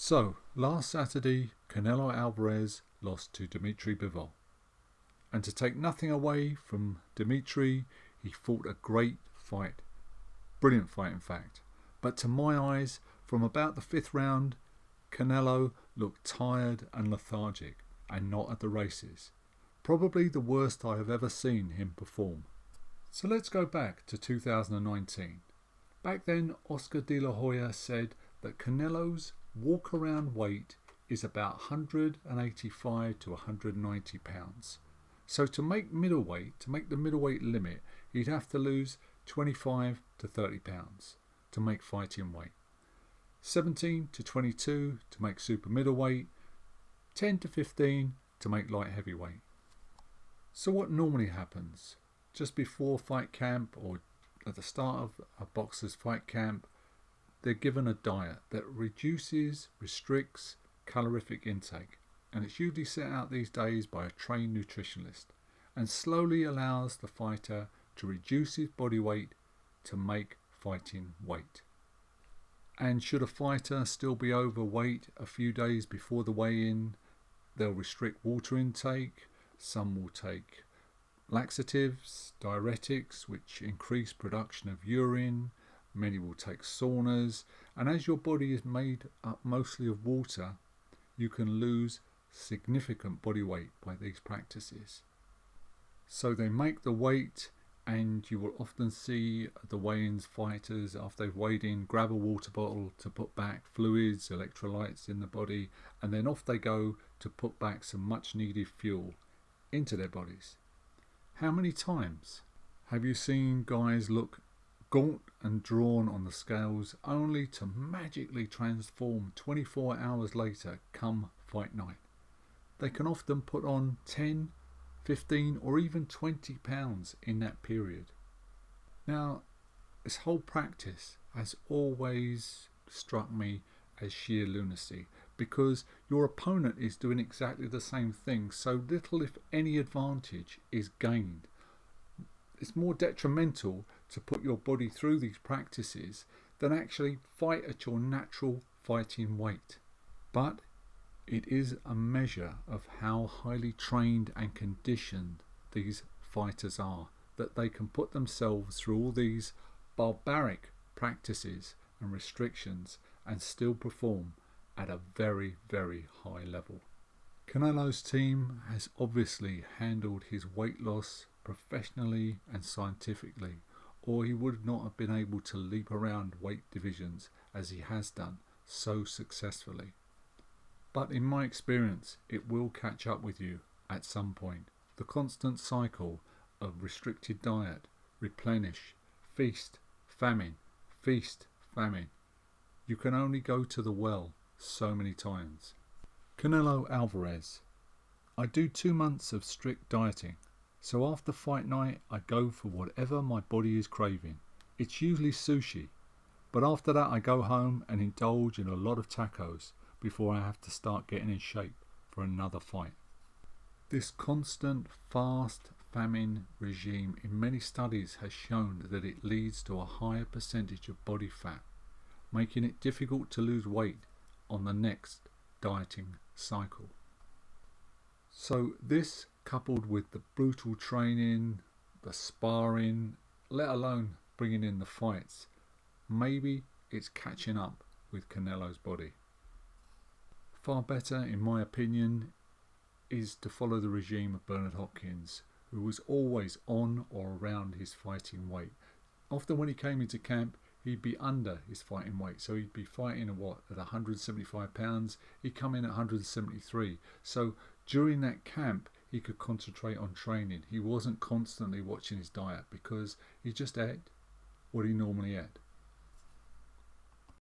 So, last Saturday, Canelo Alvarez lost to Dmitry Bivol. And to take nothing away from Dmitry, he fought a great fight. Brilliant fight, in fact. But to my eyes, from about the fifth round, Canelo looked tired and lethargic and not at the races. Probably the worst I have ever seen him perform. So let's go back to 2019. Back then, Oscar De La Hoya said that Canelo's walk-around weight is about 185 to 190 pounds. So to make middleweight, to make the middleweight limit, he'd have to lose 25 to 30 pounds to make fighting weight. 17 to 22 to make super middleweight, 10 to 15 to make light heavyweight. So what normally happens? Just before fight camp or at the start of a boxer's fight camp, they're given a diet that restricts calorific intake, and it's usually set out these days by a trained nutritionist and slowly allows the fighter to reduce his body weight to make fighting weight. And should a fighter still be overweight a few days before the weigh-in, they'll restrict water intake. Some will take laxatives, diuretics, which increase production of urine. Many will take saunas, and as your body is made up mostly of water, you can lose significant body weight by these practices. So they make the weight, and you will often see the weigh-ins fighters, after they've weighed in, grab a water bottle to put back fluids, electrolytes in the body, and then off they go to put back some much needed fuel into their bodies. How many times have you seen guys look gaunt and drawn on the scales only to magically transform 24 hours later come fight night? They can often put on 10, 15 or even 20 pounds in that period. Now, this whole practice has always struck me as sheer lunacy, because your opponent is doing exactly the same thing, so little if any advantage is gained. It's more detrimental to put your body through these practices than actually fight at your natural fighting weight. But it is a measure of how highly trained and conditioned these fighters are, that they can put themselves through all these barbaric practices and restrictions and still perform at a very, very high level. Canelo's team has obviously handled his weight loss professionally and scientifically, or he would not have been able to leap around weight divisions as he has done so successfully. But in my experience, it will catch up with you at some point. The constant cycle of restricted diet, replenish, feast, famine, feast, famine. You can only go to the well so many times. Canelo Alvarez. I do 2 months of strict dieting. So after fight night, I go for whatever my body is craving. It's usually sushi, but after that I go home and indulge in a lot of tacos before I have to start getting in shape for another fight. This constant fast famine regime in many studies has shown that it leads to a higher percentage of body fat, making it difficult to lose weight on the next dieting cycle. So this, coupled with the brutal training, the sparring, let alone bringing in the fights, maybe it's catching up with Canelo's body. Far better, in my opinion, is to follow the regime of Bernard Hopkins, who was always on or around his fighting weight. Often when he came into camp, he'd be under his fighting weight, so he'd be fighting at 175 pounds, he'd come in at 173. So during that camp, he could concentrate on training. He wasn't constantly watching his diet because he just ate what he normally ate.